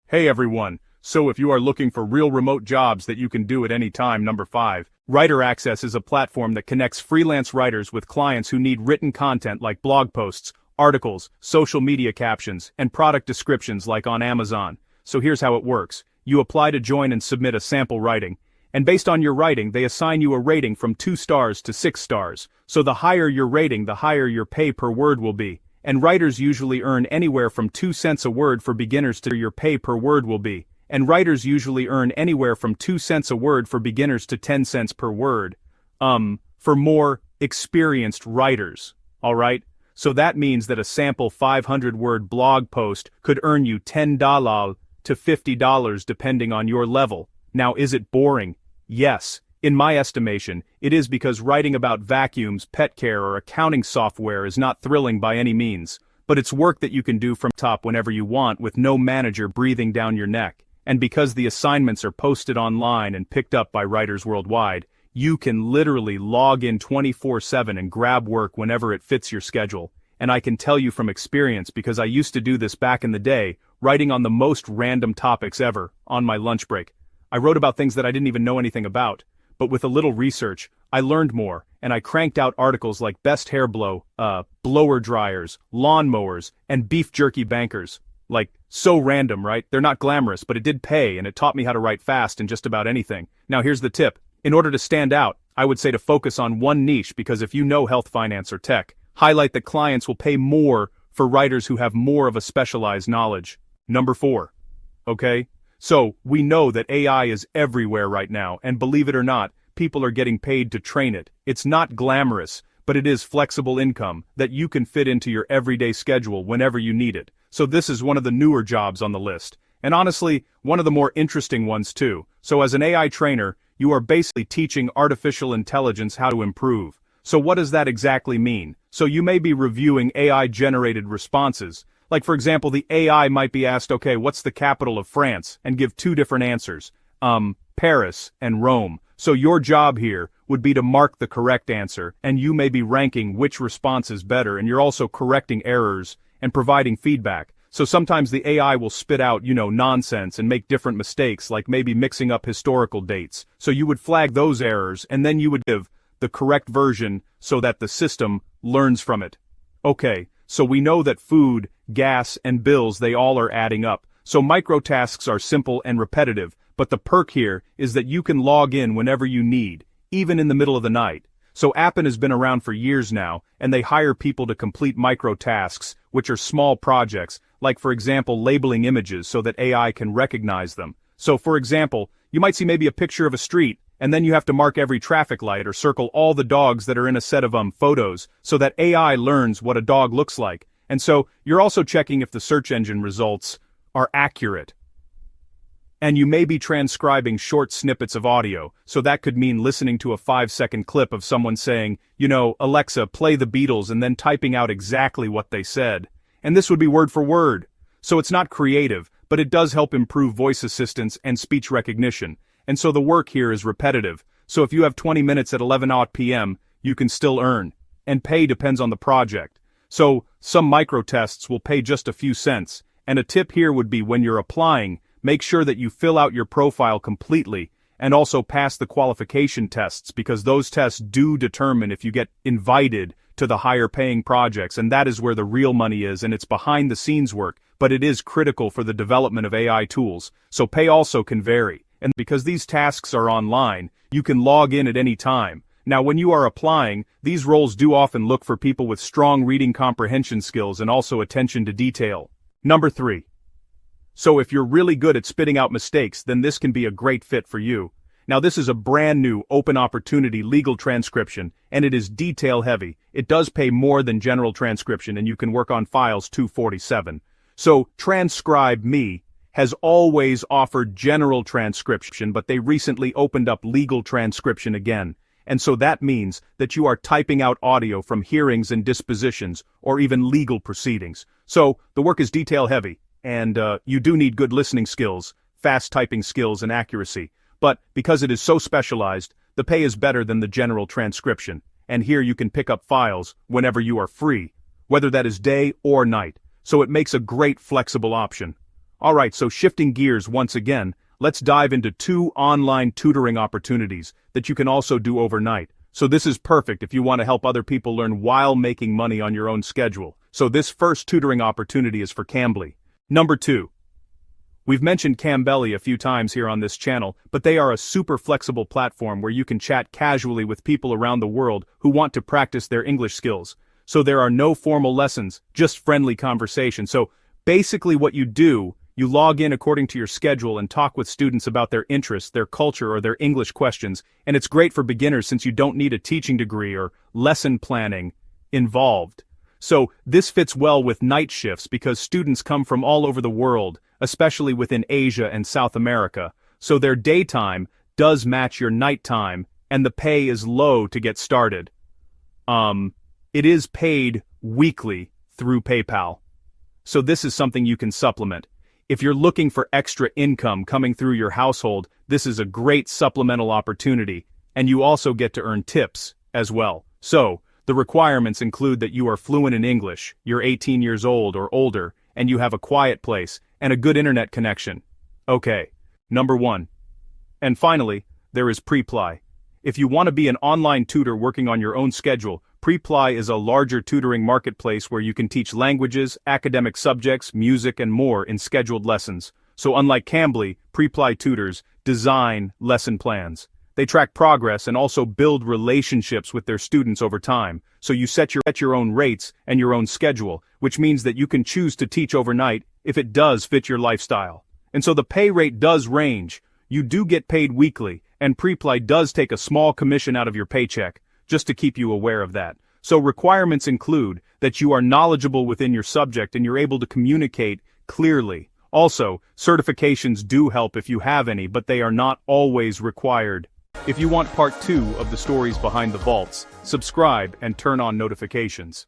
Hey everyone, so if you are looking for real remote jobs that you can do at any time, number 5, Writer Access is a platform that connects freelance writers with clients who need written content like blog posts, articles, social media captions, and product descriptions like on Amazon. So here's how it works. You apply to join and submit a sample writing. And based on your writing, they assign you a rating from 2 stars to 6 stars. So the higher your rating, the higher your pay per word will be. And writers usually earn anywhere from 2 cents a word for beginners to your pay per word will be. And writers usually earn anywhere from 2 cents a word for beginners to 10 cents per word. For more experienced writers. Alright? So that means that a sample 500-word blog post could earn you $10 to $50 depending on your level. Now, is it boring? Yes. In my estimation, it is because writing about vacuums, pet care, or accounting software is not thrilling by any means. But it's work that you can do from top whenever you want with no manager breathing down your neck. And because the assignments are posted online and picked up by writers worldwide, you can literally log in 24/7 and grab work whenever it fits your schedule. And I can tell you from experience because I used to do this back in the day, writing on the most random topics ever, on my lunch break. I wrote about things that I didn't even know anything about. But with a little research, I learned more, and I cranked out articles like best hair blower dryers, lawnmowers, and beef jerky bankers. Like, so random, right? They're not glamorous, but it did pay, and it taught me how to write fast in just about anything. Now here's the tip. In order to stand out, I would say to focus on one niche because if you know health, finance, or tech, highlight that clients will pay more for writers who have more of a specialized knowledge. Number 4. Okay? So, we know that AI is everywhere right now, and believe it or not, people are getting paid to train it. It's not glamorous, but it is flexible income that you can fit into your everyday schedule whenever you need it. So this is one of the newer jobs on the list. And honestly, one of the more interesting ones too. So as an AI trainer, you are basically teaching artificial intelligence how to improve. So what does that exactly mean? So you may be reviewing AI-generated responses. Like for example, the AI might be asked, okay, what's the capital of France? And give 2 different answers. Paris and Rome. So your job here would be to mark the correct answer, and you may be ranking which response is better, and you're also correcting errors and providing feedback. So sometimes the AI will spit out, nonsense and make different mistakes, like maybe mixing up historical dates. So you would flag those errors, and then you would give the correct version so that the system learns from it. Okay, so we know that food, gas, and bills, they all are adding up. So microtasks are simple and repetitive, but the perk here is that you can log in whenever you need, even in the middle of the night. So Appen has been around for years now, and they hire people to complete microtasks, which are small projects, like for example labeling images so that AI can recognize them. So for example, you might see maybe a picture of a street, and then you have to mark every traffic light or circle all the dogs that are in a set of photos, so that AI learns what a dog looks like. And so, you're also checking if the search engine results are accurate. And you may be transcribing short snippets of audio, so that could mean listening to a 5-second clip of someone saying, Alexa, play the Beatles, and then typing out exactly what they said. And this would be word for word. So it's not creative, but it does help improve voice assistance and speech recognition. And so the work here is repetitive. So if you have 20 minutes at 11 p.m., you can still earn. And pay depends on the project. So some microtests will pay just a few cents. And a tip here would be when you're applying, make sure that you fill out your profile completely and also pass the qualification tests because those tests do determine if you get invited to the higher paying projects, and that is where the real money is, and it's behind the scenes work, but it is critical for the development of AI tools. So pay also can vary. And because these tasks are online, you can log in at any time. Now when you are applying, these roles do often look for people with strong reading comprehension skills and also attention to detail. Number 3. So if you're really good at spitting out mistakes, then this can be a great fit for you. Now this is a brand new open opportunity legal transcription, and it is detail heavy. It does pay more than general transcription, and you can work on files 247. So Transcribe Me has always offered general transcription, but they recently opened up legal transcription again. And so that means that you are typing out audio from hearings and dispositions, or even legal proceedings. So the work is detail heavy, and you do need good listening skills, fast typing skills, and accuracy. But because it is so specialized, the pay is better than the general transcription. And here you can pick up files whenever you are free, whether that is day or night. So it makes a great flexible option. Alright, so shifting gears once again, let's dive into 2 online tutoring opportunities that you can also do overnight. So this is perfect if you want to help other people learn while making money on your own schedule. So this first tutoring opportunity is for Cambly. Number 2. We've mentioned Cambly a few times here on this channel, but they are a super flexible platform where you can chat casually with people around the world who want to practice their English skills. So there are no formal lessons, just friendly conversation. So basically what you do, you log in according to your schedule and talk with students about their interests, their culture, or their English questions, and it's great for beginners since you don't need a teaching degree or lesson planning involved. So this fits well with night shifts because students come from all over the world, especially within Asia and South America, so their daytime does match your nighttime, and the pay is low to get started. It is paid weekly through PayPal. So this is something you can supplement. If you're looking for extra income coming through your household, this is a great supplemental opportunity, and you also get to earn tips as well. So, the requirements include that you are fluent in English, you're 18 years old or older, and you have a quiet place and a good internet connection. Okay, number 1. And finally, there is Preply. If you want to be an online tutor working on your own schedule, Preply is a larger tutoring marketplace where you can teach languages, academic subjects, music, and more in scheduled lessons. So unlike Cambly, Preply tutors design lesson plans. They track progress and also build relationships with their students over time, so you set your own rates and your own schedule, which means that you can choose to teach overnight if it does fit your lifestyle. And so the pay rate does range. You do get paid weekly, and Preply does take a small commission out of your paycheck, just to keep you aware of that. So requirements include that you are knowledgeable within your subject and you're able to communicate clearly. Also, certifications do help if you have any, but they are not always required. If you want part 2 of the stories behind the vaults, subscribe and turn on notifications.